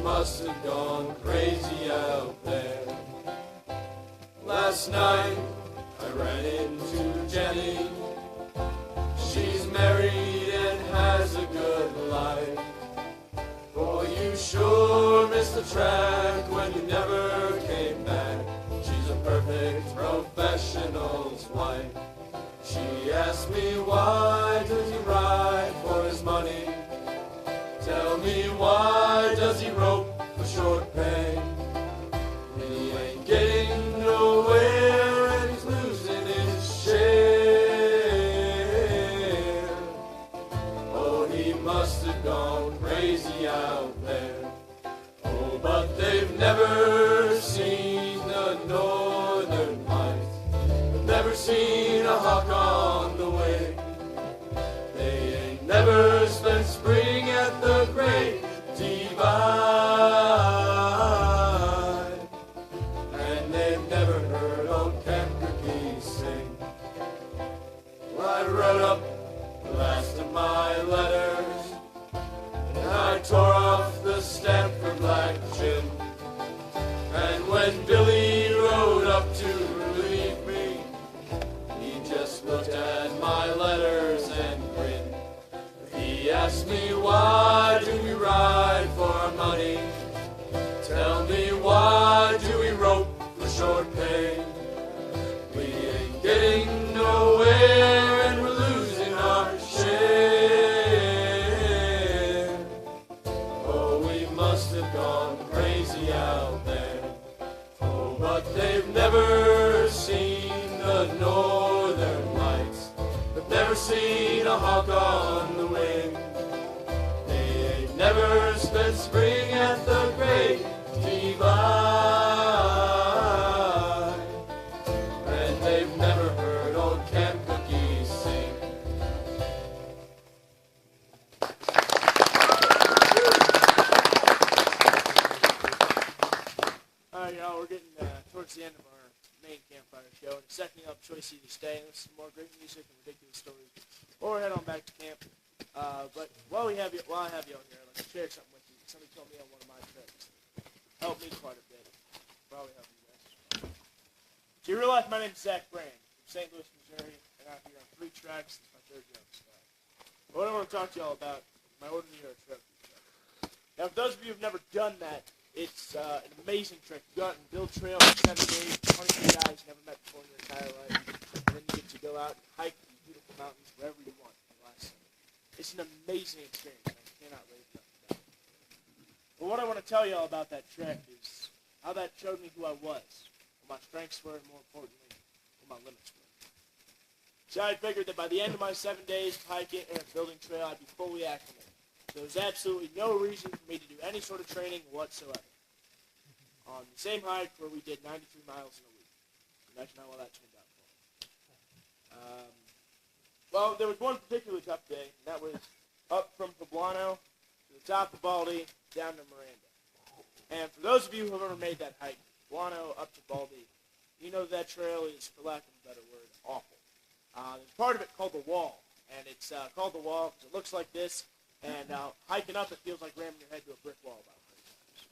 must have gone crazy out there. Last night I ran into Jenny. She's married and has a good life. Boy, you sure missed the track when you never came back. She's a perfect professional's wife. She asked me, why does he ride for his money? Tell me, why does he rope for short pay? And he ain't getting nowhere and he's losing his share. Oh, he must have gone crazy out there. Oh, but they've never seen the northern lights. They've never seen a hawk on the wing. They ain't never spent spring at the Great Divide. And they've never heard old Campfire sing. Well, I wrote up the last of my letters, and I tore off the stamp for Black Jim. And when Billy rode up to relieve me, he just looked at my letters and grinned. He asked me, why do we ride for our money? Tell me, why do we rope for short pay? We ain't getting nowhere and we're losing our share. Oh, we must have gone crazy out there. Oh, but they've never seen the northern lights. They've never seen a hawk on the wing. They ain't never spent spring at the Great Divide. And they've never heard old Camp Cookie sing. Alright, y'all, we're getting towards the end of our main Campfire show. And second up, choice either stay and listen to more great music and ridiculous stories, or head on back to camp. But while I have you all here, I'd like to share something with you. Somebody told me on one of my trips. Helped me quite a bit. Probably help you guys as well. So you realize my name is Zach Brand from St. Louis, Missouri, and I'm here on 3 tracks. This is my 3rd jump start. What I want to talk to y'all about is my ordinary hero trophy truck. Now, for those of you who've never done that, it's an amazing trick. You go out and build trail in 7 days, 23 guys you never met before in your entire life, and then you get to go out and hike these beautiful mountains wherever you want in the last 7 days. It's an amazing experience, and I cannot rate it enough. But what I want to tell y'all about that trek is how that showed me who I was, what my strengths were, and more importantly, what my limits were. So I figured that by the end of my 7 days of hiking and building trail, I'd be fully acclimated. There was absolutely no reason for me to do any sort of training whatsoever. On the same hike where we did 93 miles in a week. Imagine how well that turned out for me. Well, there was one particularly tough day, and that was up from Philmont to the top of Baldy down to Miranda. And for those of you who have ever made that hike, Philmont up to Baldy, you know that trail is, for lack of a better word, awful. There's part of it called the wall, and it's called the wall because it looks like this. And hiking up, it feels like ramming your head to a brick wall about 100 times.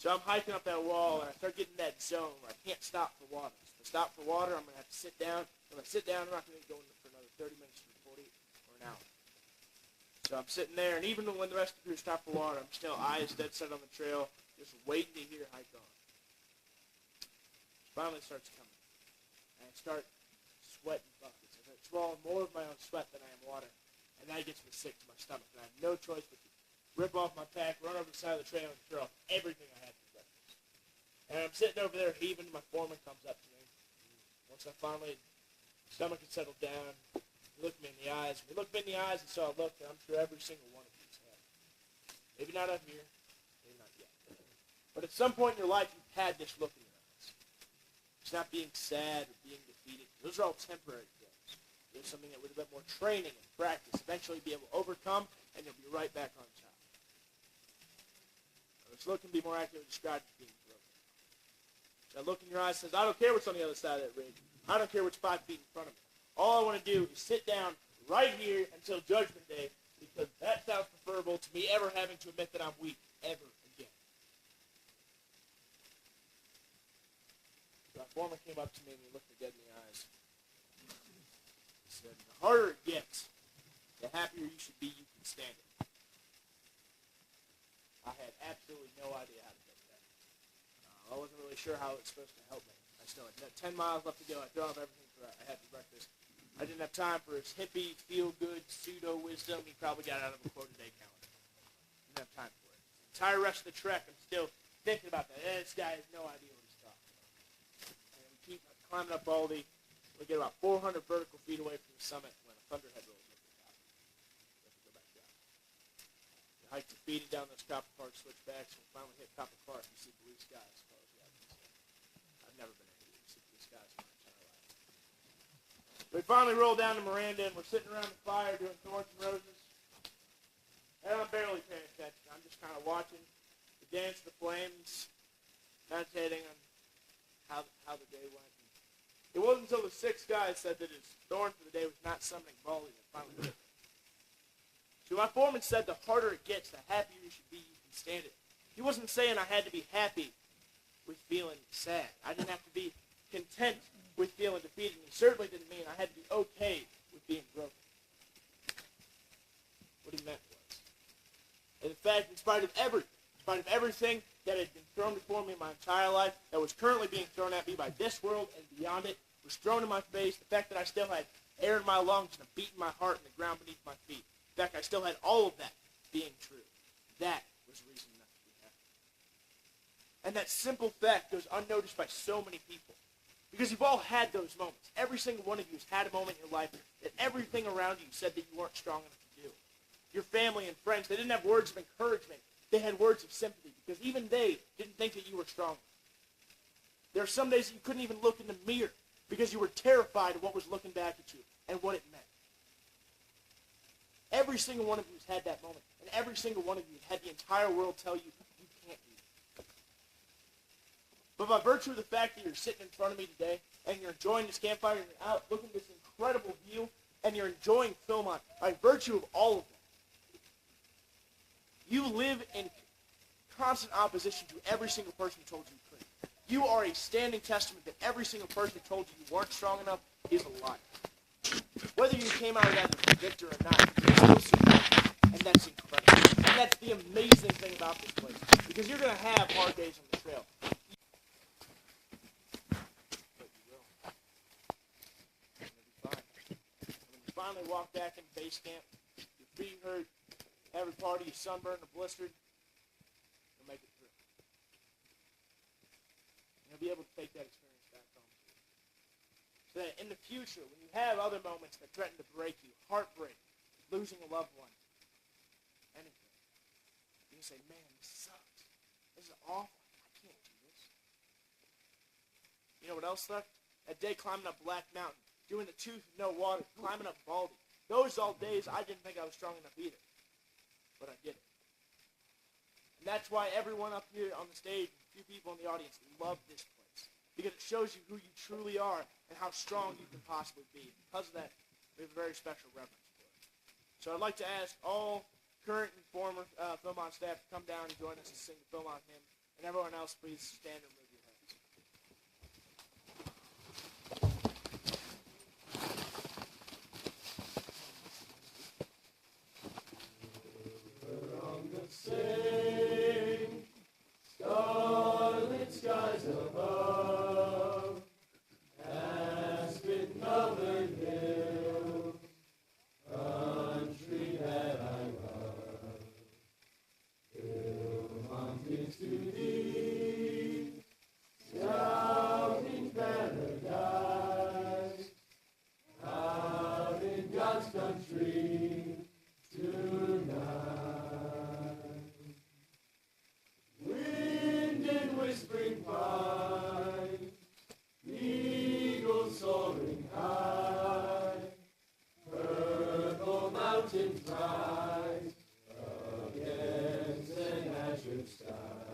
So I'm hiking up that wall, and I start getting in that zone where I can't stop for water. So if I stop for water, I'm going to have to sit down. When I sit down, I'm not going to go in for another 30 minutes or 40 or an hour. So I'm sitting there, and even when the rest of the crew stop for water, I'm still eyes dead set on the trail, just waiting to hear hike on. Finally, it starts coming. And I start sweating buckets. I start swallowing more of my own sweat than I am water. And that gets me sick to my stomach. And I have no choice but to rip off my pack, run over the side of the trail, and throw off everything I had for breakfast. And I'm sitting over there heaving. My foreman comes up to me. Once I finally, stomach had settled down, he looked me in the eyes. When he looked me in the eyes and saw a look that I'm sure every single one of you's had. Maybe not up here, maybe not yet. But at some point in your life, you've had this look in your eyes. It's not being sad or being defeated. Those are all temporary things. There's something that with a bit more training and practice, eventually be able to overcome, and you'll be right back on top. This look can be more accurately described as being broken. That look in your eyes says, I don't care what's on the other side of that ridge. I don't care what's 5 feet in front of me. All I want to do is sit down right here until Judgment Day, because that sounds preferable to me ever having to admit that I'm weak ever again. foreman came up to me and he looked me dead in the eyes. He said, the harder it gets, the happier you should be you can stand it. I had absolutely no idea how to take that. I wasn't really sure how it was supposed to help me. I still had 10 miles left to go. I threw off everything I had for breakfast. I didn't have time for his hippie, feel-good, pseudo-wisdom he probably got out of a quote-a-day calendar. Didn't have time for it. The entire rest of the trek, I'm still thinking about that. This guy has no idea what he's talking about. And we keep climbing up Baldy. We get about 400 vertical feet away from the summit when a thunderhead rolls over the top. We have to go back down. We hike graffiti down those Copper Park switchbacks, and we finally hit Copper Park and see blue skies as far as the eye can see. I've never been able to see blue skies in my entire life. We finally roll down to Miranda, and we're sitting around the fire doing Thorns and Roses. And I'm barely paying attention. I'm just kind of watching the dance of the flames, meditating on how the day went. And it wasn't until the sixth guy said that his thorn for the day was not summoning Baldy that finally hit me. So my foreman said the harder it gets, the happier you should be you can stand it. He wasn't saying I had to be happy with feeling sad. I didn't have to be content with feeling defeated. And he certainly didn't mean I had to be okay with being broken. What he meant was, and in fact, in spite of everything that had been thrown before me my entire life, that was currently being thrown at me by this world and beyond it, was thrown in my face, the fact that I still had air in my lungs and a beat in my heart and the ground beneath my feet, the fact I still had all of that being true, that was reason enough to be happy. And that simple fact goes unnoticed by so many people. Because you've all had those moments. Every single one of you has had a moment in your life that everything around you said that you weren't strong enough to do. Your family and friends, they didn't have words of encouragement. They had words of sympathy because even they didn't think that you were strong enough. There are some days that you couldn't even look in the mirror because you were terrified of what was looking back at you and what it meant. Every single one of you has had that moment, and every single one of you has had the entire world tell you, you can't do it. But by virtue of the fact that you're sitting in front of me today, and you're enjoying this campfire, and you're out looking at this incredible view, and you're enjoying Philmont, by virtue of all of that, you live in constant opposition to every single person who told you you couldn't. You are a standing testament that every single person who told you you weren't strong enough is a liar. Whether you came out of that as a victor or not, you're still surviving, and that's incredible. And that's the amazing thing about this place, because you're going to have hard days on the trail. But you will. And it'll be fine. When you finally walk back into base camp, your feet hurt, every part of you sunburned or blistered, you'll make it through. And you'll be able to take that experience back home. So that in the future, when you have other moments that threaten to break you, heartbreak, losing a loved one, anything, you can say, man, this sucks. This is awful. I can't do this. You know what else sucked? That day climbing up Black Mountain, doing the tooth with no water, climbing up Baldy. Those all days I didn't think I was strong enough either. But I did it. And that's why everyone up here on the stage, a few people in the audience, love this place. Because it shows you who you truly are and how strong you can possibly be. Because of that, we have a very special reverence for it. So I'd like to ask all current and former Philmont staff to come down and join us and sing the Philmont hymn. And everyone else, please stand and move your hands. Sing, starlit skies above, aspen covered hill, country that I love. Philmont is too deep, shouting paradise, out in God's country tonight. Whispering pine, eagles soaring high, purple mountains rise against an azure sky.